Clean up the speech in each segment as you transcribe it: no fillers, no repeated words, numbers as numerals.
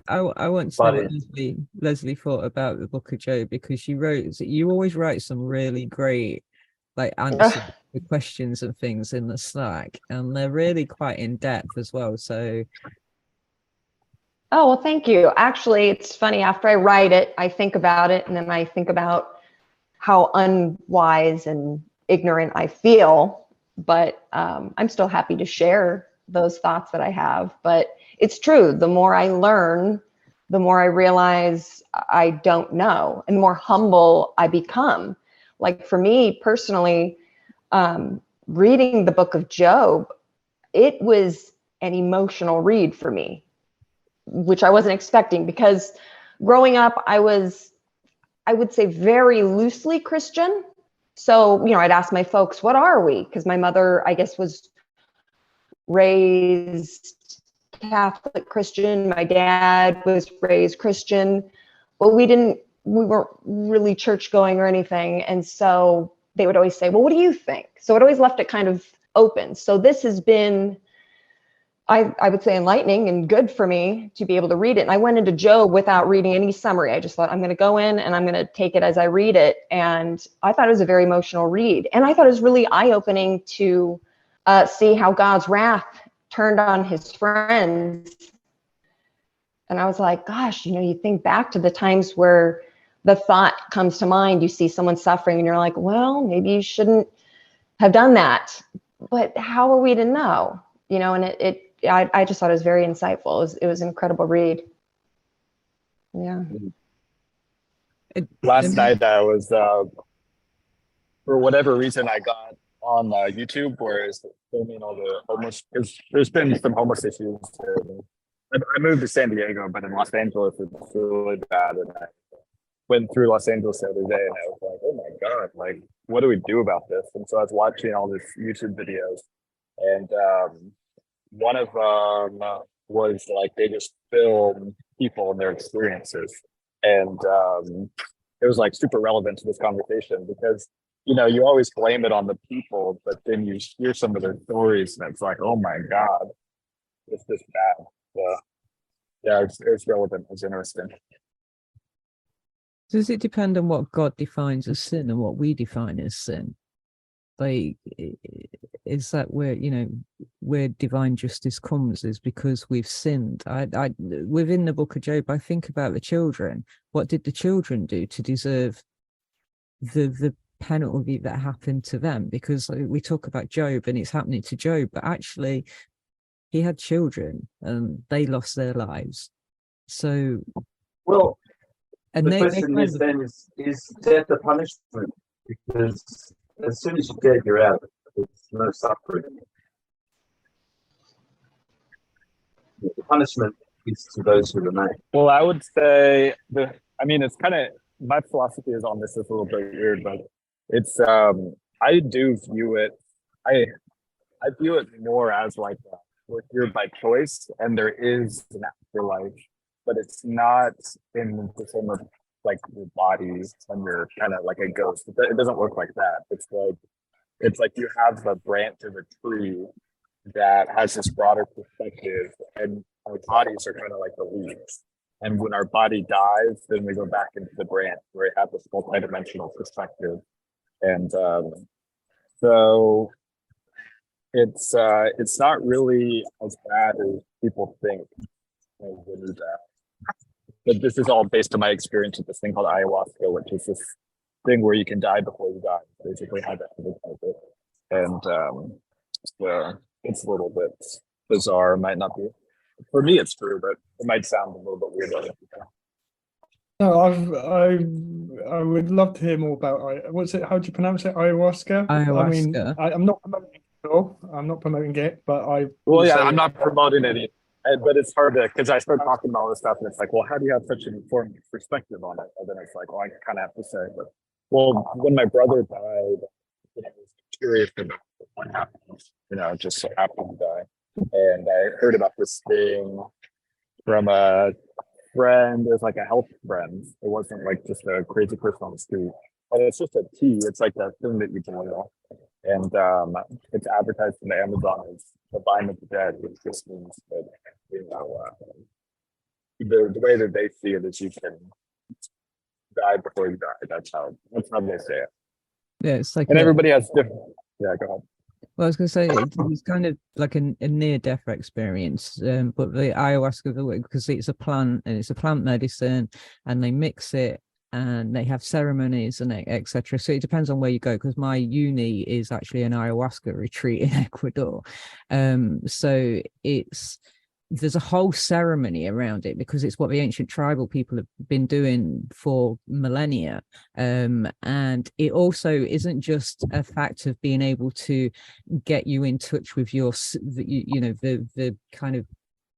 I want to know But what Leslie thought about the Book of Job, because you always write some really great like answers to questions and things in the Slack, and they're really quite in depth as well. So Oh, well, thank you. Actually, it's funny. After I write it, I think about it, and then I think about how unwise and ignorant I feel. But I'm still happy to share those thoughts that I have. But it's true. The more I learn, the more I realize I don't know, and the more humble I become. Like for me personally, reading the book of Job, it was an emotional read for me, which I wasn't expecting, because growing up, I would say, very loosely Christian. So, I'd ask my folks, what are we? Because my mother, I guess, was raised Catholic Christian. My dad was raised Christian, but we weren't really church going or anything. And so they would always say, well, what do you think? So it always left it kind of open. So this has been, I would say, enlightening and good for me to be able to read it. And I went into Job without reading any summary. I just thought, I'm going to go in and I'm going to take it as I read it. And I thought it was a very emotional read. And I thought it was really eye-opening to see how God's wrath turned on his friends. And I was like, gosh, you think back to the times where the thought comes to mind, you see someone suffering and you're like, well, maybe you shouldn't have done that. But how are we to know? And I just thought it was very insightful. It was an incredible read. Yeah. Last night I was, for whatever reason, I got on YouTube where it's filming all the homeless. There's been some homeless issues. I moved to San Diego, but in Los Angeles it's really bad. And I went through Los Angeles the other day, and I was like, oh my God, like, what do we do about this? And so I was watching all these YouTube videos, and one of them was like they just film people and their experiences, and it was like super relevant to this conversation because you always blame it on the people, but then you hear some of their stories and it's like, oh my God, it's this bad. So yeah, it's relevant. It's interesting. does it depend on what God defines as sin and what we define as sin? Like, is that where divine justice comes, is because we've sinned? I within the Book of Job, I think about the children. What did the children do to deserve the penalty that happened to them? Because we talk about Job and it's happening to Job, but actually he had children and they lost their lives. So, well, and the question is then, is death a punishment? Because as soon as you're dead, you're out. There's no suffering. The punishment is to those who remain. Well, I would say it's kind of, my philosophy is on this is a little bit weird, but it's I do view it, I view it more as like we're here by choice and there is an afterlife, but it's not in the same of like your body when you're kind of like a ghost. It doesn't work like that. It's like you have the branch of a tree that has this broader perspective, and our bodies are kind of like the leaves. And when our body dies, then we go back into the branch where we have this multidimensional perspective. And so it's not really as bad as people think when you die. But this is all based on my experience with this thing called ayahuasca, which is this thing where you can die before you die. Basically, how that it. And so it's a little bit bizarre. Might not be, for me it's true, but it might sound a little bit weird. No, I would love to hear more about what's it? How do you pronounce it? Ayahuasca. ayahuasca. I'm not promoting it at all. I'm not promoting it, but I'm not promoting any, but it's hard to, because I start talking about all this stuff and it's like, well, how do you have such an informed perspective on it? And then it's like, well, I kind of have to say, but when my brother died, I was curious about what happened, just so happened to die. And I heard about this thing from a friend. It was like a health friend. It wasn't like just a crazy person on the street. But it's just a tea. It's like that thing that you boil. And it's advertised in the Amazon as the vine of the dead, which just means that, the way that they see it is you can die before you die. That's how they say it. Yeah, it's like And everybody has different. Yeah, go ahead. well, I was going to say it's kind of like a near-death experience, but the ayahuasca, because it's a plant and it's a plant medicine, and they mix it and they have ceremonies and etc. So it depends on where you go. Because my uni is actually an ayahuasca retreat in Ecuador, so there's a whole ceremony around it because it's what the ancient tribal people have been doing for millennia. And it also isn't just a fact of being able to get you in touch with your, the kind of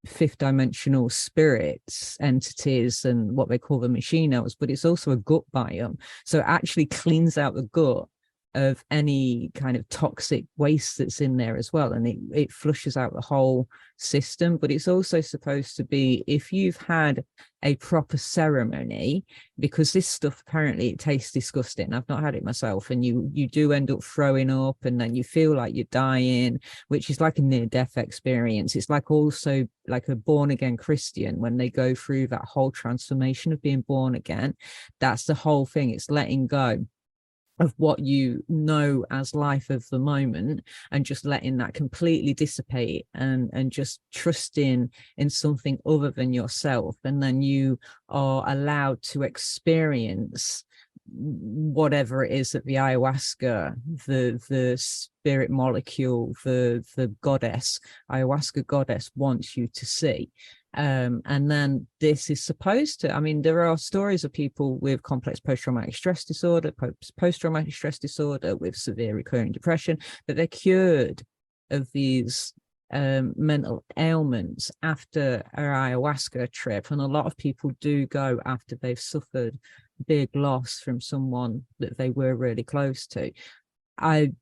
fifth dimensional spirits entities and what they call the machine elves, but it's also a gut biome. So it actually cleans out the gut of any kind of toxic waste that's in there as well, and it flushes out the whole system. But it's also supposed to be, if you've had a proper ceremony, because this stuff apparently it tastes disgusting. I've not had it myself, and you do end up throwing up, and then you feel like you're dying, which is like a near-death experience. It's like also like a born-again Christian when they go through that whole transformation of being born again. That's the whole thing. It's letting go of what you know as life of the moment and just letting that completely dissipate and just trusting in something other than yourself. And then you are allowed to experience whatever it is that the ayahuasca, the spirit molecule, the goddess, ayahuasca goddess wants you to see. And then this is supposed to, I mean, there are stories of people with complex post-traumatic stress disorder, post-traumatic stress disorder with severe recurring depression, that they're cured of these mental ailments after an ayahuasca trip. And a lot of people do go after they've suffered big loss from someone that they were really close to. I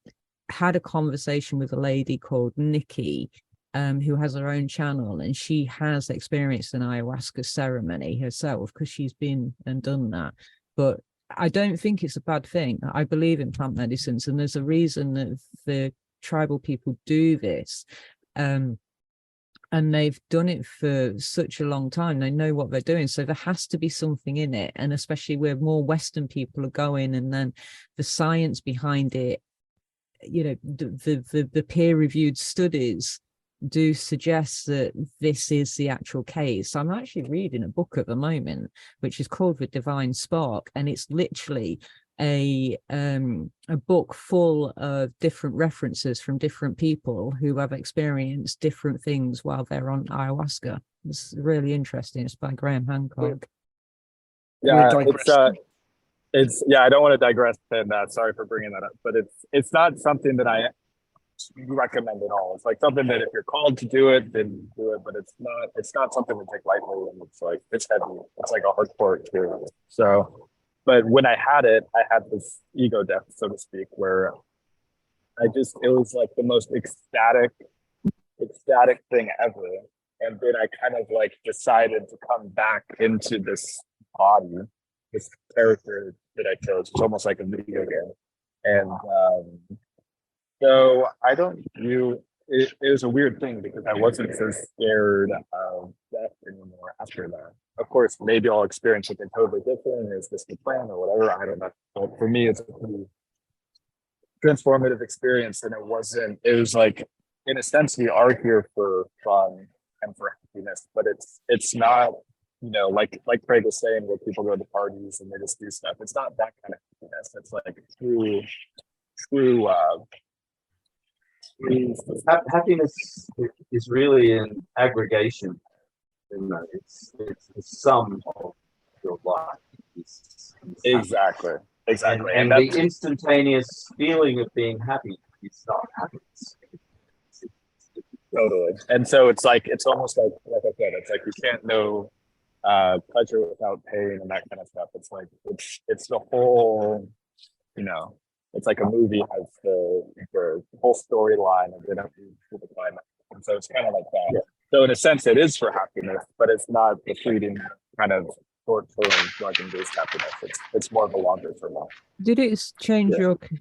had a conversation with a lady called Nikki, who has her own channel, and she has experienced an ayahuasca ceremony herself because she's been and done that. But I don't think it's a bad thing. I believe in plant medicines, and there's a reason that the tribal people do this. And they've done it for such a long time. They know what they're doing. So there has to be something in it. And especially where more Western people are going, and then the science behind it, the peer-reviewed studies do suggest that this is the actual case. I'm actually reading a book at the moment which is called The Divine Spark, and it's literally a book full of different references from different people who have experienced different things while they're on ayahuasca. It's really interesting. It's by Graham Hancock. Yeah, it's I don't want to digress, and sorry for bringing that up, but it's not something that I recommend at all. It's like something that if you're called to do it, then do it, but it's not something to take lightly, and it's heavy. It's like a hardcore experience. So, but when I had this ego death, so to speak, where it was like the most ecstatic thing ever. And then I kind of like decided to come back into this body, this character that I chose. It's almost like a video game. And so I don't view it. It was a weird thing because I wasn't so scared of death anymore after that. Of course, maybe I'll experience something totally different. Is this the plan or whatever? I don't know. But for me, it's a pretty transformative experience. And it was like, in a sense, we are here for fun and for happiness, but it's not, like Craig was saying, where people go to parties and they just do stuff. It's not that kind of happiness. It's like true happiness is really an aggregation. It's the sum of your life. Exactly. And the instantaneous feeling of being happy is not happiness. Totally. And so it's almost like I said, it's like you can't know pleasure without pain and that kind of stuff. It's like it's the whole, it's like a movie has the whole storyline and then to the climax. And so it's kind of like that. Yeah. So in a sense, it is for happiness, but it's not the fleeting kind of short-term drug-induced happiness. It's more of a longer-term one. Did it change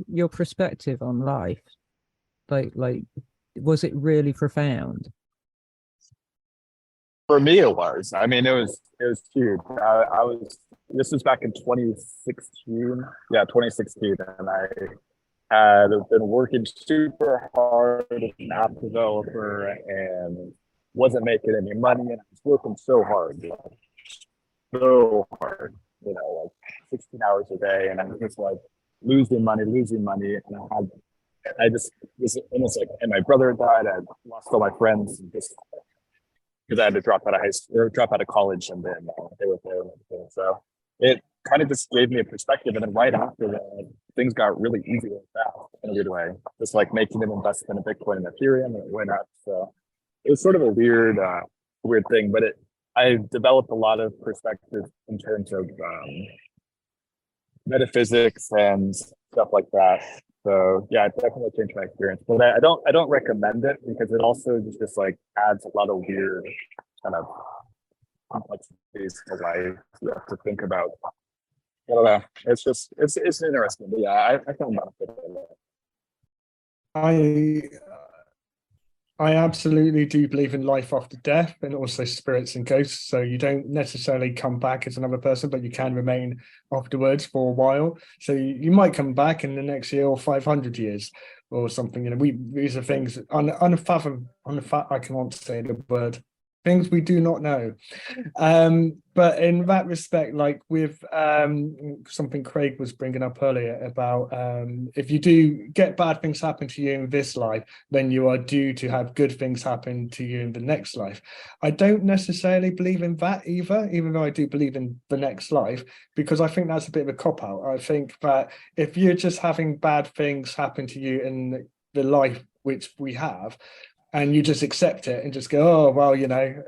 your perspective on life? Like, was it really profound? For me, it was. I mean, it was huge. This was back in 2016. Yeah, 2016, and I had been working super hard as an app developer and wasn't making any money, and I was working so hard, like 16 hours a day, and I was just like losing money, and I just was almost like, and my brother died. I lost all my friends, and just because I had to drop out of high school or drop out of college, and then they were there and everything. So it kind of just gave me a perspective. And then right after that, things got really easy with that in a weird way. Just like making an investment in Bitcoin and Ethereum, and it went up. So it was sort of a weird thing, but I developed a lot of perspective in terms of metaphysics and stuff like that. So yeah, it definitely changed my experience. But I don't recommend it because it also just like adds a lot of weird kind of complexities to life you have to think about. I don't know. It's interesting. But yeah, I found benefit in it. I absolutely do believe in life after death and also spirits and ghosts. So you don't necessarily come back as another person, but you can remain afterwards for a while. So you might come back in the next year or 500 years or something. You know, these are things I can't say the word. Things we do not know. But in that respect, like with something Craig was bringing up earlier about if you do get bad things happen to you in this life, then you are due to have good things happen to you in the next life. I don't necessarily believe in that either, even though I do believe in the next life, because I think that's a bit of a cop-out. I think that if you're just having bad things happen to you in the life which we have, and you just accept it and just go, oh, well, you know,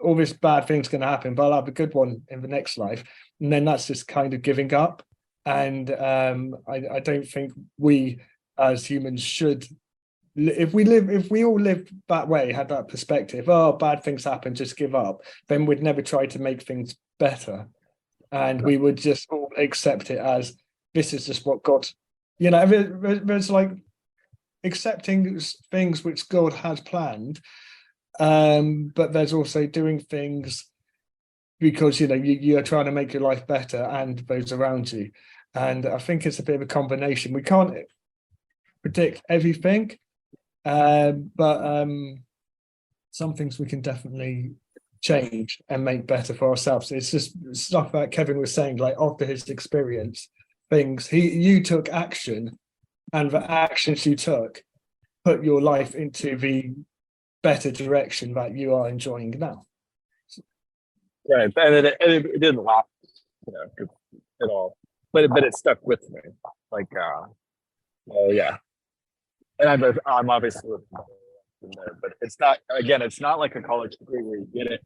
all this bad thing's going to happen, but I'll have a good one in the next life. And then that's just kind of giving up. And I don't think we as humans should, if we all lived that way, had that perspective, oh, bad things happen, just give up, then we'd never try to make things better. And we would just all accept it as, this is just what God, you know, there's like, accepting things which God has planned, but there's also doing things because, you know, you're trying to make your life better and those around you. And I think it's a bit of a combination. We can't predict everything, but some things we can definitely change and make better for ourselves. It's just stuff that Kevin was saying, like after his experience, you took action, and the actions you took put your life into the better direction that you are enjoying now. Right, and it didn't last, you know, at all, but it stuck with me. Like, yeah, and I'm obviously in there, but it's not. Again, it's not like a college degree where you get it.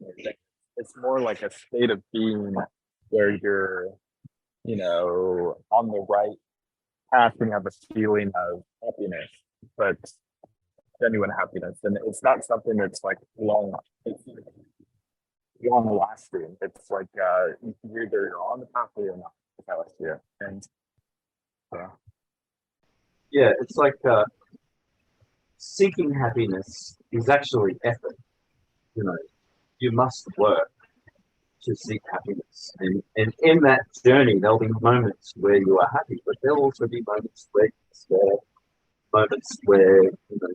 It's more like a state of being where you're, you know, on the right path and you have a feeling of happiness, but genuine happiness. And it's not something that's like long lasting. It's like either you're on the path or you're not. If I like you. And yeah, it's like seeking happiness is actually effort. You know, you must work to seek happiness, and in that journey there'll be moments where you are happy, but there'll also be moments where you know,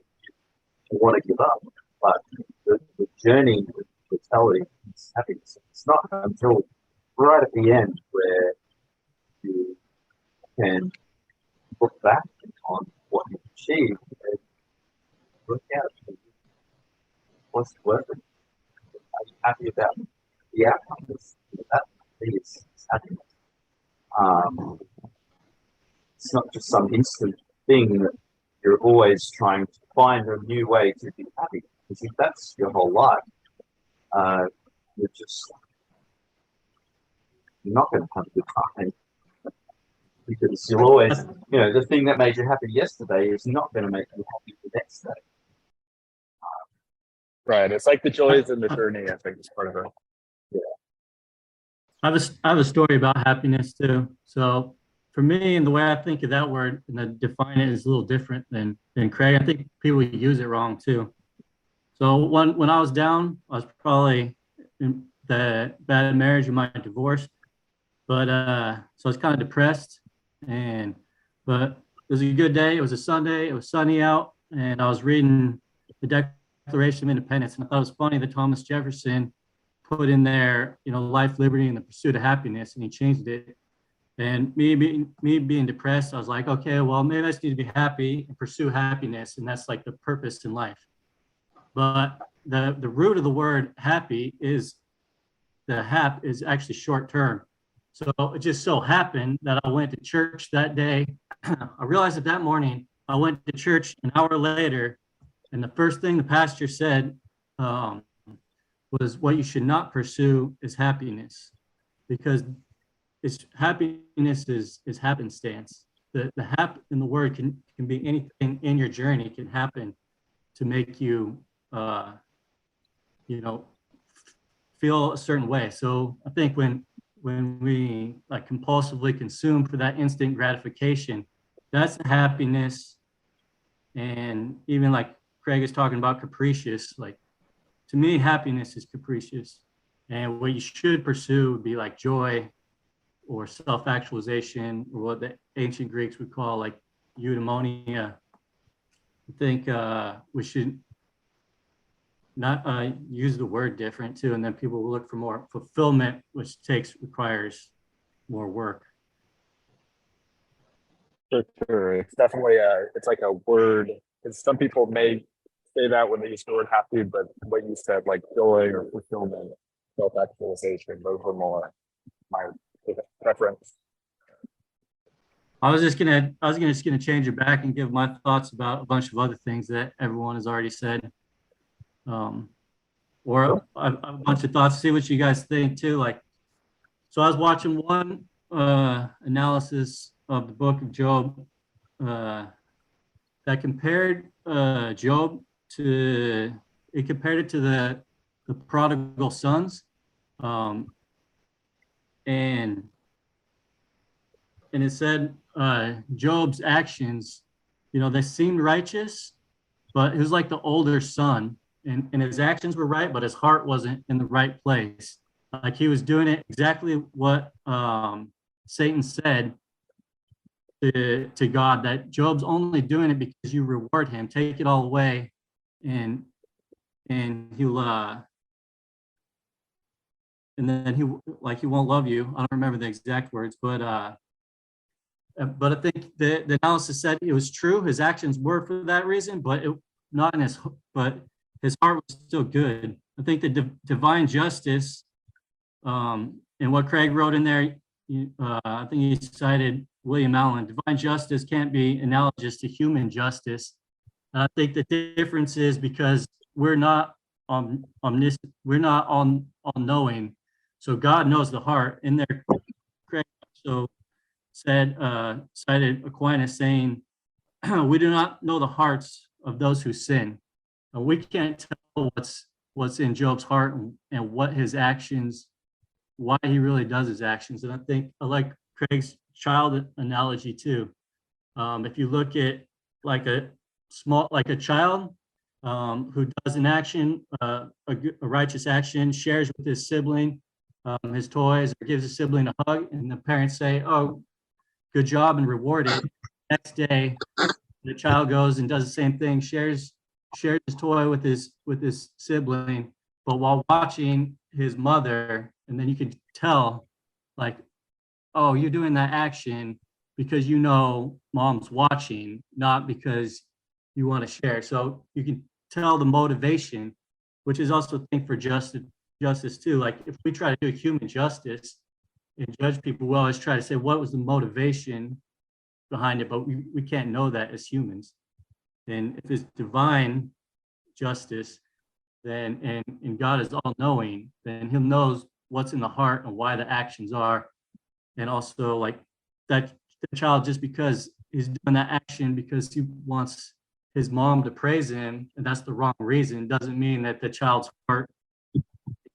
you want to give up. But the journey with totality is happiness. It's not until right at the end where you can look back on what you've achieved and look out, what's worth it? Are you happy about the outcome? That is happiness. It's not just some instant thing that you're always trying to find a new way to be happy. Because if that's your whole life, you're not going to have a good time. Because you'll always, you know, the thing that made you happy yesterday is not going to make you happy the next day. right, it's like the joys in the journey. I think is part of it. Yeah. I have a story about happiness too. So for me, and the way I think of that word and I define it is a little different than Craig. I think people use it wrong too. So when I was down, I was probably the bad marriage and my divorce. But so I was kind of depressed, but it was a good day. It was a Sunday. It was sunny out, and I was reading the Declaration of Independence, and I thought it was funny that Thomas Jefferson put in there, life, liberty, and the pursuit of happiness, and he changed it. And me being depressed, I was like, okay, well, maybe I just need to be happy and pursue happiness, and that's like the purpose in life. But the root of the word happy is is actually short term. So it just so happened that I went to church that day. I realized that morning I went to church an hour later, and the first thing the pastor said was, what you should not pursue is happiness, because happiness is happenstance. The hap in the word can be anything in your journey can happen to make you feel a certain way. So I think when we like compulsively consume for that instant gratification, that's happiness. And even like Craig is talking about capricious, like to me, happiness is capricious. And what you should pursue would be like joy or self-actualization, or what the ancient Greeks would call like eudaimonia. I think we should not use the word different too, and then people will look for more fulfillment, which requires more work. Sure. It's definitely it's like a word, because some people may say that when they use the word happy, but what you said, like joy or fulfillment, self-actualization, those are more my preference. I was just gonna change it back and give my thoughts about a bunch of other things that everyone has already said. Or a bunch of thoughts, see what you guys think too. Like, so I was watching one analysis of the book of Job that compared Job to the prodigal sons, and it said Job's actions, they seemed righteous, but he was like the older son. And his actions were right, but his heart wasn't in the right place. Like he was doing it exactly what Satan said to God, that Job's only doing it because you reward him, take it all away, and he'll and then he won't love you. I don't remember the exact words, but I think the analysis said it was true. His actions were for that reason, but his heart was still good. I think the divine justice, and what Craig wrote in there, I think he cited William Allen. Divine justice can't be analogous to human justice. And I think the difference is because we're not omniscient, we're not all-knowing. So God knows the heart. In there, Craig also cited Aquinas saying, we do not know the hearts of those who sin. We can't tell what's in Job's heart and what his actions, why he really does his actions. And I think I like Craig's child analogy too. If you look at like a child who does an action, a righteous action, shares with his sibling his toys, or gives a sibling a hug, and the parents say, "Oh, good job," and reward it. Next day, the child goes and does the same thing, shares his toy with his sibling, but while watching his mother, and then you can tell, like, oh, you're doing that action because mom's watching, not because you want to share. So you can tell the motivation, which is also a thing for justice too. Like if we try to do human justice and judge people, we always try to say what was the motivation behind it, but we can't know that as humans. And if it's divine justice, then and God is all-knowing, then he knows what's in the heart and why the actions are. And also like that the child, just because he's doing that action because he wants his mom to praise him, and that's the wrong reason, doesn't mean that the child's heart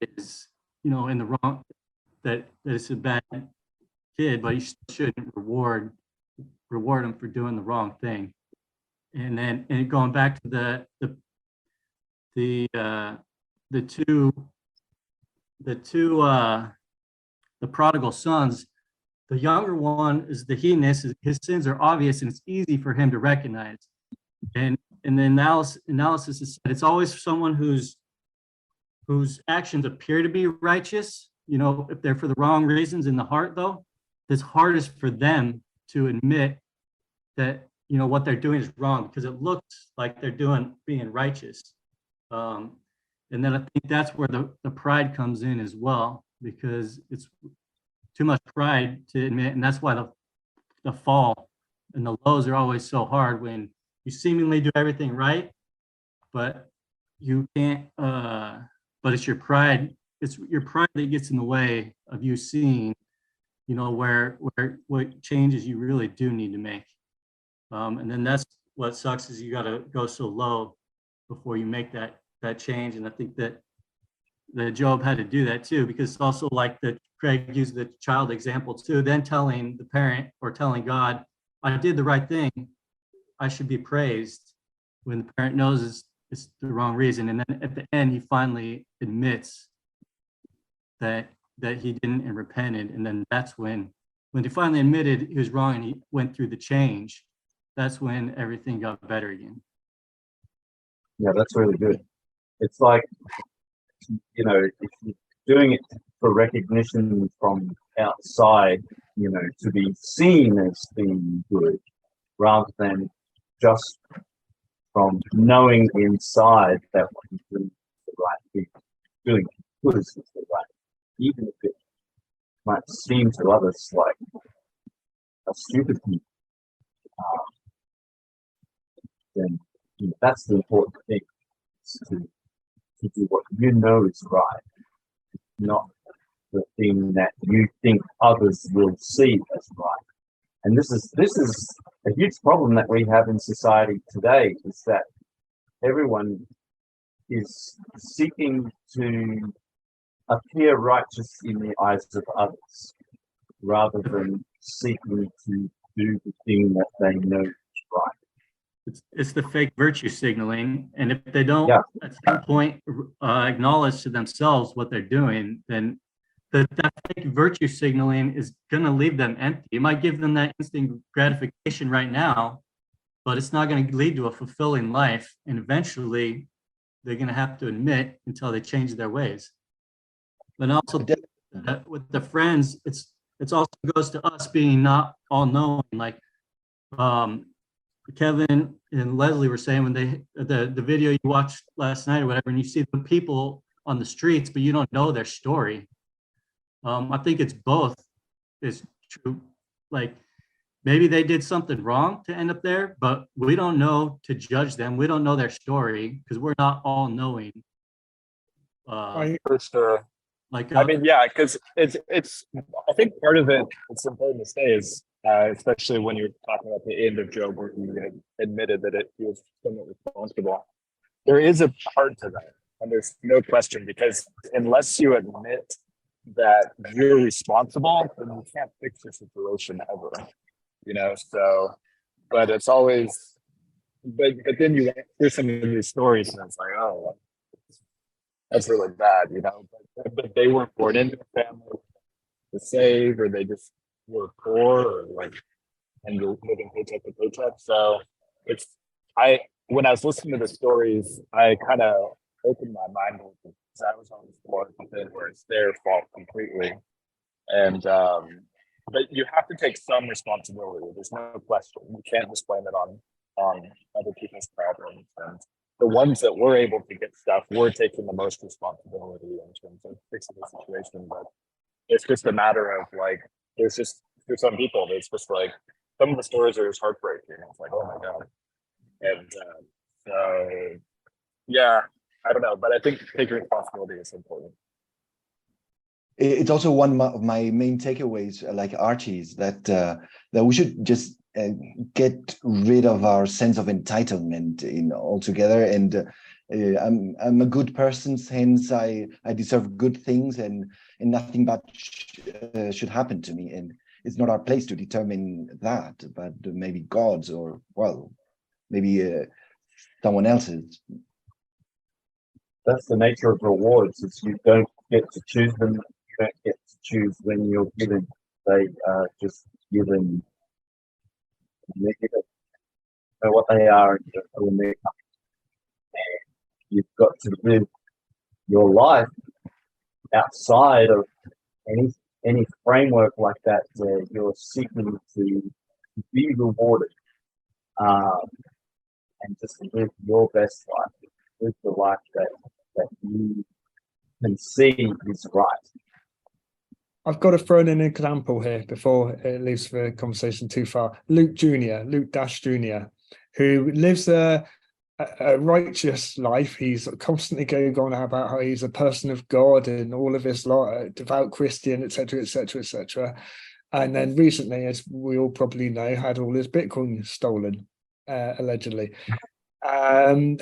is in the wrong, that it's a bad kid, but you shouldn't reward him for doing the wrong thing. And going back to the two the prodigal sons, the younger one is the hedonist. His sins are obvious and it's easy for him to recognize. And in the analysis is said it's always someone whose actions appear to be righteous, you know, if they're for the wrong reasons in the heart, though, it's hardest for them to admit that, you know, what they're doing is wrong because it looks like they're being righteous. And then I think that's where the pride comes in as well, because it's too much pride to admit. And that's why the fall and the lows are always so hard, when you seemingly do everything right, but you can't, but it's your pride that gets in the way of you seeing, you know, what changes you really do need to make. And then that's what sucks, is you got to go so low before you make that change. And I think that Job had to do that too, because it's also like that Craig used the child example too, then telling the parent or telling God, I did the right thing, I should be praised, when the parent knows it's the wrong reason. And then at the end, he finally admits that he didn't and repented. And then that's when he finally admitted he was wrong and he went through the change, that's when everything got better again. Yeah, that's really good. It's like, you know, if you're doing it for recognition from outside, you know, to be seen as being good, rather than just from knowing inside that what you're doing is the right thing, doing good is the right, even if it might seem to others like a stupid thing. Then, you know, that's the important thing, is to do what you know is right, not the thing that you think others will see as right. And this is a huge problem that we have in society today, is that everyone is seeking to appear righteous in the eyes of others, rather than seeking to do the thing that they know is right. It's the fake virtue signaling. And if they don't at some point acknowledge to themselves what they're doing, then that fake virtue signaling is going to leave them empty. It might give them that instant gratification right now, but it's not going to lead to a fulfilling life. And eventually they're going to have to admit until they change their ways. But also with the friends, it's also goes to us being not all knowing. Like Kevin and Leslie were saying, when the video you watched last night or whatever, and you see the people on the streets, but you don't know their story. I think it's both is true. Like maybe they did something wrong to end up there, but we don't know to judge them. We don't know their story because we're not all knowing. For sure. Like I mean, yeah, because it's I think part of it, it's important to say, is especially when you're talking about the end of Job, where he had admitted that he was somewhat responsible. There is a part to that, and there's no question, because unless you admit that you're responsible, then you can't fix your situation ever, you know. So, but it's always, but then you hear some of these stories, and it's like, oh, that's really bad, you know. But they weren't born into a family to save, or they just were poor, or like, and you're living paycheck to paycheck. So it's, when I was listening to the stories, I kind of opened my mind, because I was always born with it, where it's their fault completely. And but you have to take some responsibility. There's no question. You can't just blame it on other people's problems. And the ones that were able to get stuff, we're taking the most responsibility in terms of fixing the situation. But it's just a matter of like, there's some people, it's just like, some of the stories are just heartbreaking. It's like, oh my God. And so, yeah, I don't know, but I think taking responsibility is important. It's also one of my main takeaways, like Archie's, that we should just get rid of our sense of entitlement altogether. And I'm a good person, hence I deserve good things, and nothing bad should happen to me. And it's not our place to determine that, but maybe God's, or well, maybe someone else's. That's the nature of rewards, is you don't get to choose them. You don't get to choose when you're given. They are just given. They're given. Know what they are and when they're coming. And you've got to live your life outside of any framework like that where you're seeking to be rewarded, and just live your best life, live the life that you can see is right. I've got to throw in an example here before it leaves the conversation too far. Luke Dash Jr., who lives a righteous life. He's constantly going on about how he's a person of God and all of this lot, a devout Christian, etc., etc., etc. And then recently, as we all probably know, had all his Bitcoin stolen, allegedly. And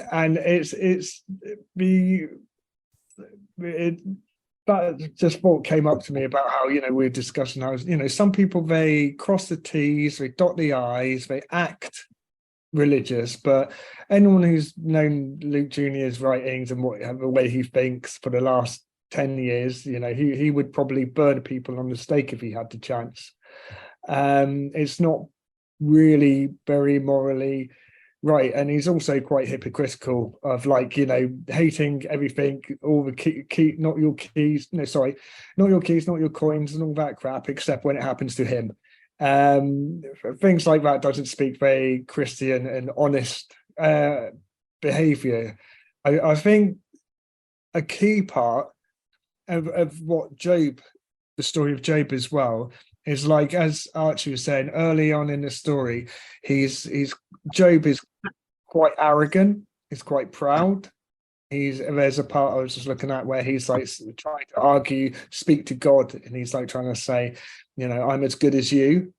that just thought came up to me about how, we're discussing how, some people, they cross the T's, they dot the I's, they act religious, but anyone who's known Luke Jr.'s writings and the way he thinks for the last 10 years, he would probably burn people on the stake if he had the chance. It's not really very morally right, and he's also quite hypocritical of hating everything, all the key not your keys, not your keys, not your coins, and all that crap, except when it happens to him. Things like that doesn't speak very Christian and honest behavior. I think a key part of what Job, the story of Job as well, is as Archie was saying early on in the story, Job is quite arrogant, he's quite proud. There's a part I was just looking at where he's trying to argue, speak to God, and he's trying to say, I'm as good as you,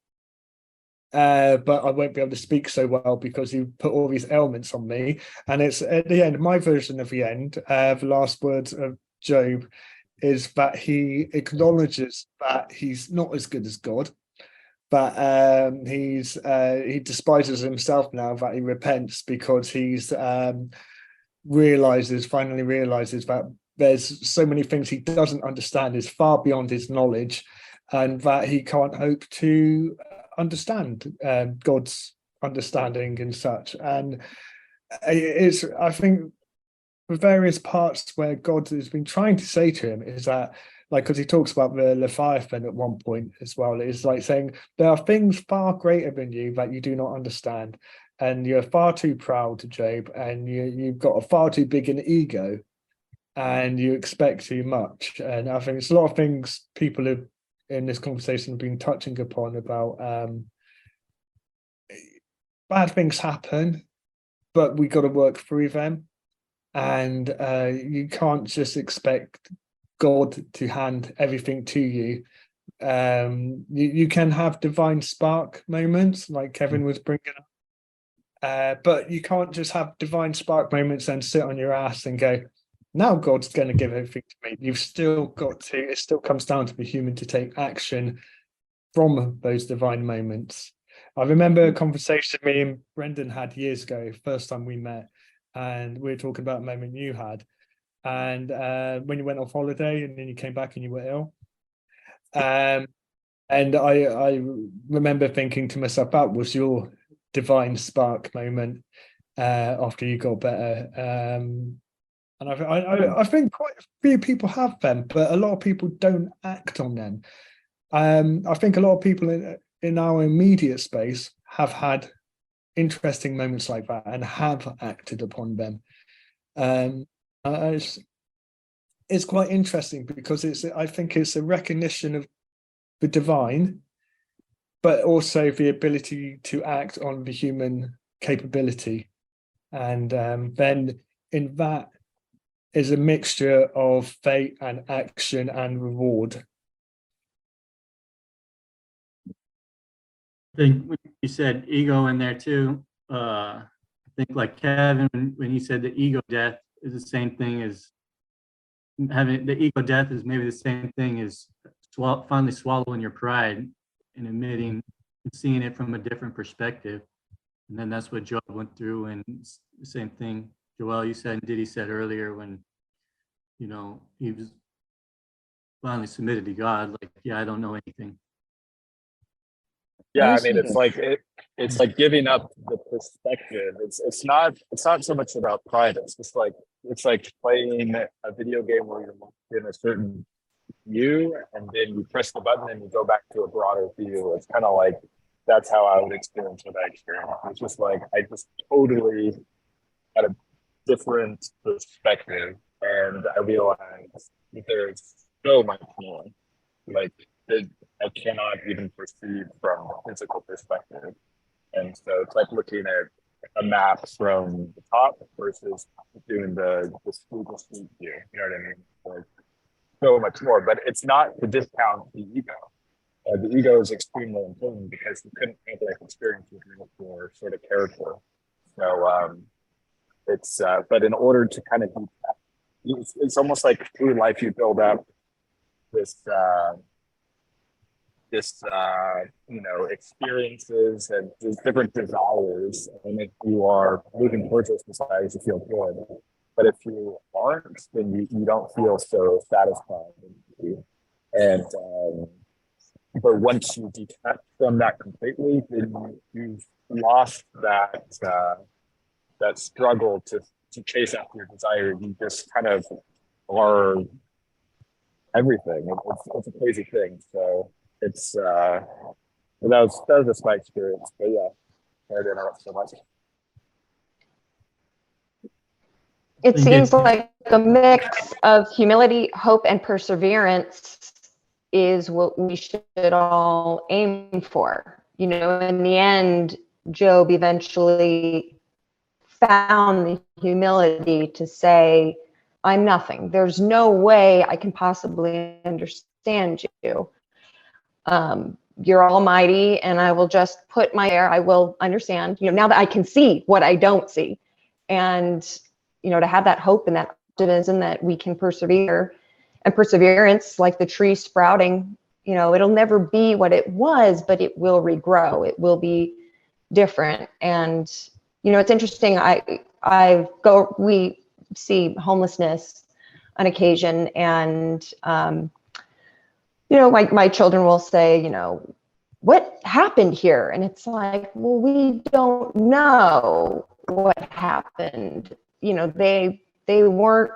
but I won't be able to speak so well because you put all these ailments on me. And it's at the end, my version of the end, the last words of Job is that he acknowledges that he's not as good as God, but he despises himself now that he repents, because he's finally realizes that there's so many things he doesn't understand, is far beyond his knowledge, and that he can't hope to understand God's understanding and such. And I think the various parts where God has been trying to say to him is that, because he talks about the Leviathan at one point as well, it's saying there are things far greater than you that you do not understand, and you're far too proud, Job, and you've got a far too big an ego, and you expect too much. And I think it's a lot of things people have in this conversation have been touching upon about bad things happen, but we got to work through them. And you can't just expect God to hand everything to you. You can have divine spark moments, like Kevin was bringing up, but you can't just have divine spark moments and sit on your ass and go, now God's going to give everything to me. You've still got to, it still comes down to the human to take action from those divine moments. I remember a conversation me and Brendan had years ago, first time we met, and we were talking about a moment you had, and when you went off holiday and then you came back and you were ill, and I remember thinking to myself, that was your divine spark moment after you got better. And I think quite a few people have them, but a lot of people don't act on them. I think a lot of people in our immediate space have had interesting moments like that and have acted upon them. It's quite interesting because I think it's a recognition of the divine, but also the ability to act on the human capability. And then in that is a mixture of fate and action and reward. I think you said ego in there too. I think like Kevin, when he said the ego death is the same thing as having the ego death is maybe the same thing as finally swallowing your pride and admitting and seeing it from a different perspective. And then that's what Job went through. And the same thing, Joel, you said, and Diddy said earlier, when, he was finally submitted to God, like, yeah, I don't know anything. Yeah, I mean, it's like giving up the perspective. It's not so much about pride. It's like playing a video game where you're in a certain view, and then you press the button and you go back to a broader view. It's kind of like that's how I would experience what I experienced. It's just like I just totally had a different perspective, and I realized that there's so much more. Like that I cannot even perceive from a physical perspective. And so it's like looking at a map from the top versus doing the street view. You know what I mean? Like so much more. But it's not to discount the ego. The ego is extremely important because you couldn't have that experience with your sort of character. So it's but in order to kind of do that, it's almost like through life you build up this you know, experiences and these different desires, and if you are moving towards those desires, you feel good. But if you aren't, then you don't feel so satisfied. And but once you detach from that completely, then you've lost that that struggle to chase after your desire. You just kind of are everything. It's a crazy thing. So it's that was just my experience. But yeah, sorry to interrupt so much. It seems like a mix of humility, hope, and perseverance is what we should all aim for. You know, in the end, Job eventually found the humility to say, I'm nothing. There's no way I can possibly understand you. You're almighty, and I will just put my air. I will understand, you know, now that I can see what I don't see. And, you know, to have that hope and that optimism that we can persevere, and perseverance, like the tree sprouting, you know, it'll never be what it was, but it will regrow. It will be different. And, you know, it's interesting. We see homelessness on occasion, and, you know, my children will say, you know, what happened here? And it's like, well, we don't know what happened. You know, they weren't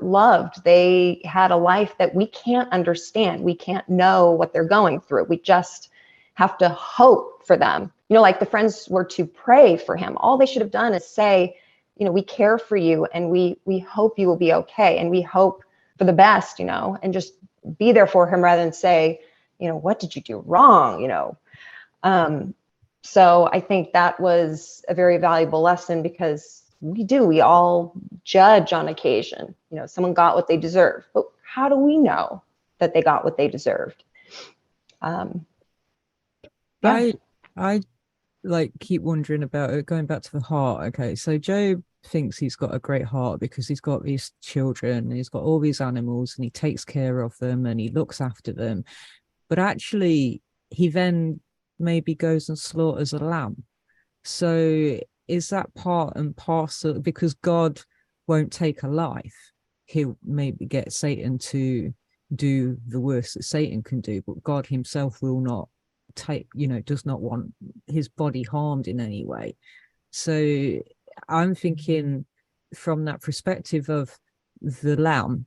loved. They had a life that we can't understand. We can't know what they're going through. We just have to hope for them. You know, like the friends were to pray for him. All they should have done is say, you know, we care for you, and we hope you will be okay, and we hope for the best, you know, and just be there for him rather than say, you know, what did you do wrong, you know? So I think that was a very valuable lesson, because we all judge on occasion. You know, someone got what they deserve, but how do we know that they got what they deserved? Yeah. I like keep wondering about it, going back to the heart. Okay, so Job thinks he's got a great heart because he's got these children and he's got all these animals and he takes care of them and he looks after them. But actually, he then maybe goes and slaughters a lamb. So is that part and parcel? Because God won't take a life, he'll maybe get Satan to do the worst that Satan can do, but God himself will not take, you know, does not want his body harmed in any way. So I'm thinking from that perspective of the lamb,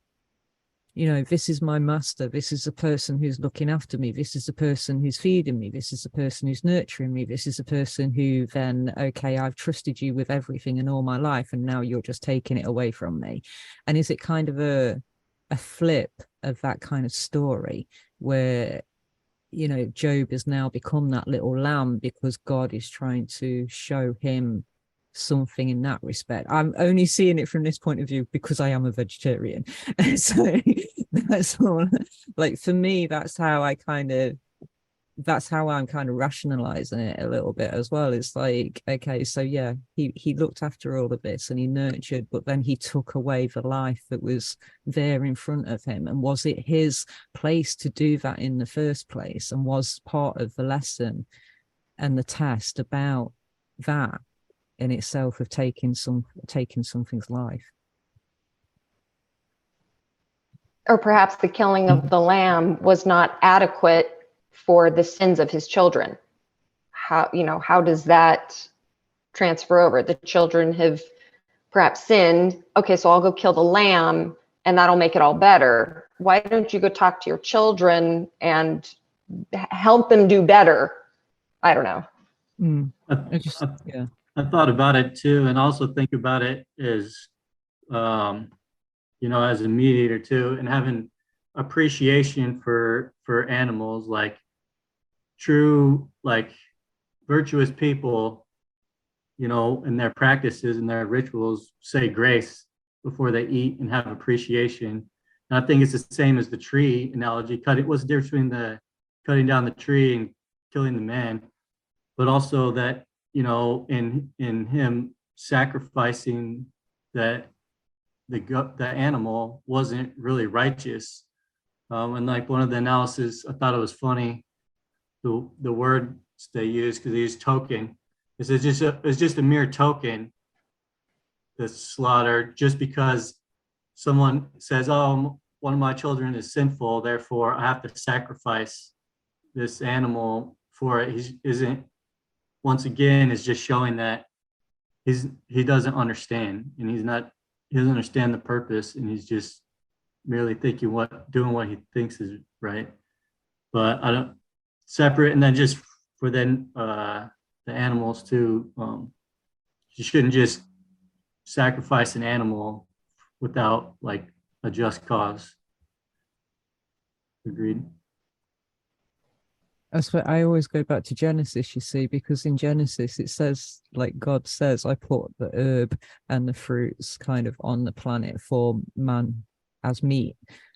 you know, this is my master, this is the person who's looking after me, this is the person who's feeding me, this is the person who's nurturing me, this is the person who then, okay, I've trusted you with everything in all my life, and now you're just taking it away from me. And is it kind of a flip of that kind of story where, you know, Job has now become that little lamb because God is trying to show him something in that respect? I'm only seeing it from this point of view because I am a vegetarian. So that's all, like, for me, that's how I'm kind of rationalizing it a little bit as well. It's like, okay, so yeah, he looked after all of this and he nurtured, but then he took away the life that was there in front of him. And was it his place to do that in the first place? And was part of the lesson and the test about that in itself of taking something's life? Or perhaps the killing of the lamb was not adequate for the sins of his children. How does that transfer over? The children have perhaps sinned. Okay, so I'll go kill the lamb and that'll make it all better. Why don't you go talk to your children and help them do better? I don't know. I thought about it too, and also think about it as, as a mediator too, and having appreciation for animals, like true, like virtuous people, in their practices and their rituals, say grace before they eat and have appreciation. And I think it's the same as the tree analogy. What's the difference between the cutting down the tree and killing the man? But also that, in him sacrificing that the animal wasn't really righteous. And like one of the analysis, I thought it was funny, the words they use, because they use token. It's just a mere token that's slaughtered just because someone says, oh, one of my children is sinful, therefore I have to sacrifice this animal for it. He isn't, once again, is just showing that he doesn't understand, and he doesn't understand the purpose, and he's just merely doing what he thinks is right. But I don't separate, and then just for the animals too. You shouldn't just sacrifice an animal without like a just cause. Agreed. That's what I always go back to Genesis, you see, because in Genesis it says, like God says, I put the herb and the fruits kind of on the planet for man as meat.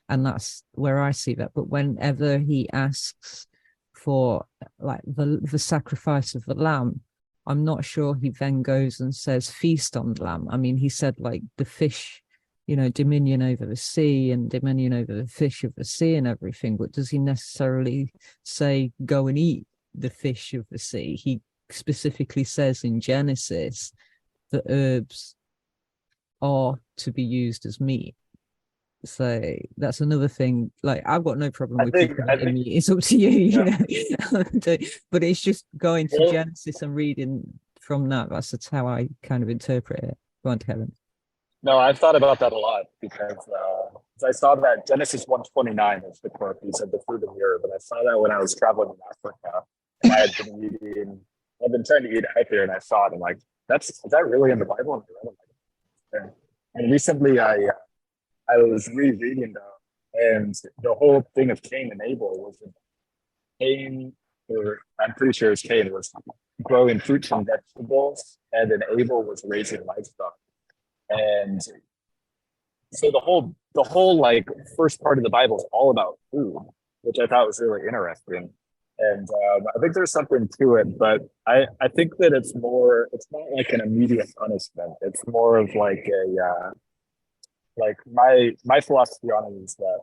And that's where I see that. But whenever he asks for like the sacrifice of the lamb, I'm not sure he then goes and says feast on the lamb. I mean, he said like the fish, dominion over the sea and dominion over the fish of the sea and everything, but does he necessarily say go and eat the fish of the sea? He specifically says in Genesis that herbs are to be used as meat. So that's another thing. Like, I've got no problem with people eating meat. It's up to you, you know. But it's just going to Genesis and reading from that. That's how I kind of interpret it. Go on, Kevin. No, I've thought about that a lot because I saw that Genesis 1:29 is the quote. He said the fruit of the herb, and I saw that when I was traveling in Africa. And I've been trying to eat healthier, and I saw it. I'm like, is that really in the Bible? And recently, I was rereading and the whole thing of Cain and Abel was I'm pretty sure it's Cain was growing fruits and vegetables, and then Abel was raising livestock. And so the whole like first part of the Bible is all about food, which I thought was really interesting. And I think there's something to it, but I think that it's not like an immediate punishment. It's more of like like my philosophy on it is that,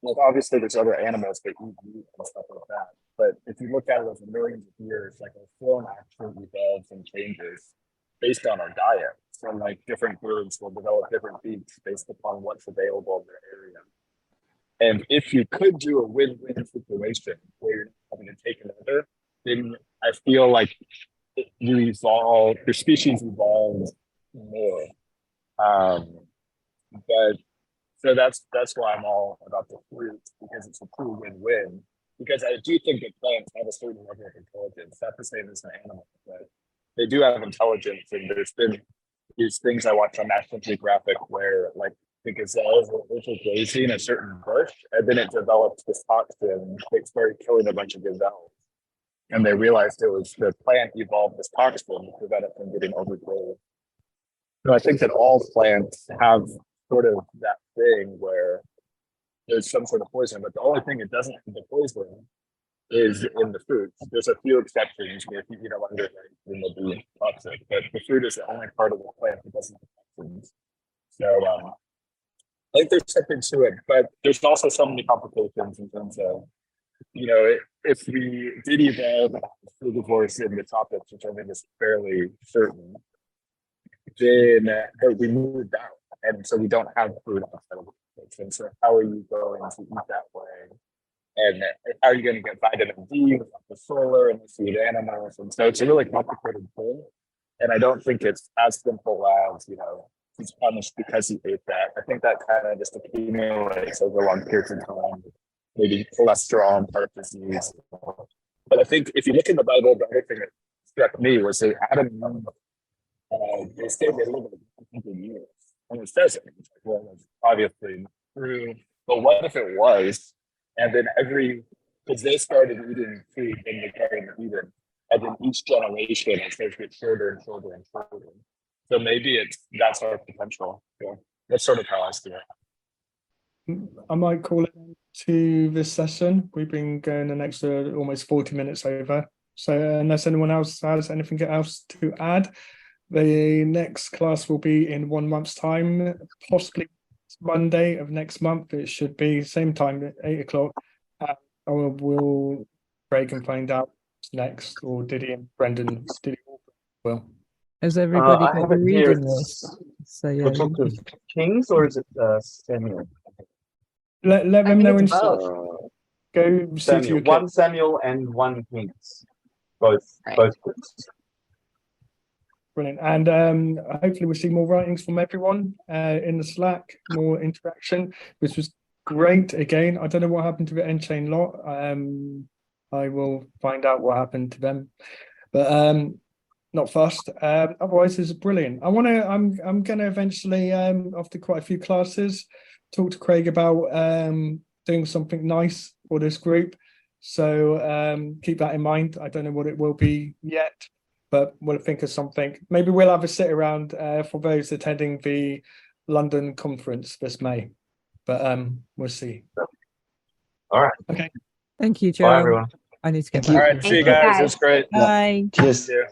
like, obviously there's other animals that eat meat and stuff like that, but if you look at it over millions of years, like our form actually evolves and changes based on our diet. So like different birds will develop different beaks based upon what's available in their area. And if you could do a win-win situation where you're having to take another, then I feel like your species evolves more. But so that's why I'm all about the fruit, because it's a true win-win. Because I do think that plants have a certain level of intelligence, not the same as an animal, but they do have intelligence. And there's been these things I watch on National Geographic where, like, the gazelles were grazing a certain bush, and then it developed this toxin that started killing a bunch of gazelles. And they realized it was the plant evolved this toxin to prevent it from getting overgrown. So I think that all plants have sort of that thing where there's some sort of poison, but the only thing it doesn't have the poison is in the fruit. There's a few exceptions. If you eat them under it, then they'll be toxic. But the fruit is the only part of the plant that doesn't have toxins. So I think there's something to it, but there's also so many complications in terms of, if we did evolve herbivores in the tropics, which I think is fairly certain, then we moved out. And so we don't have food outside of the life. And so how are you going to eat that way? And how are you going to get vitamin D without the solar and the food animals? And so it's a really complicated thing. And I don't think it's as simple as, you know, he's punished because he ate that. I think that kind of just accumulates over long periods of time, maybe cholesterol and heart disease. But I think if you look in the Bible, the other thing that struck me was that Adam and Eve, they stayed there a little bit 100 years. And it says it. It's like, well, it's obviously not true. But what if it was? And then because they started eating food in the Garden of Eden, and then each generation it starts to get shorter and shorter and shorter. So maybe that's our potential. Yeah. That's sort of how I see it. I might call it to this session. We've been going an extra almost 40 minutes over. So unless anyone else has anything else to add, the next class will be in 1 month's time, possibly Monday of next month. It should be same time at 8 o'clock. We'll Craig and find out what's next, or Diddy and Brendan. Well, Has everybody I got have the it here. reading list? So yeah, The Book of Kings, or is it Samuel? let I them think know it's in both. go see to Samuel. your One kids. Samuel and 1 Kings. Both Right. books. Brilliant. And hopefully we'll see more writings from everyone in the Slack, more interaction, which was great. Again, I don't know what happened to the Enchain lot. I will find out what happened to them, but not fast. Otherwise, it's brilliant. I'm gonna eventually, after quite a few classes, talk to Craig about doing something nice for this group. So keep that in mind. I don't know what it will be yet, but we'll think of something. Maybe we'll have a sit around for those attending the London conference this May, but we'll see. All right. Okay. thank you, Bye, Joe. everyone. I need to get Thank back. you. All right, see you guys. It was great. Yeah. Bye. Cheers. Yeah.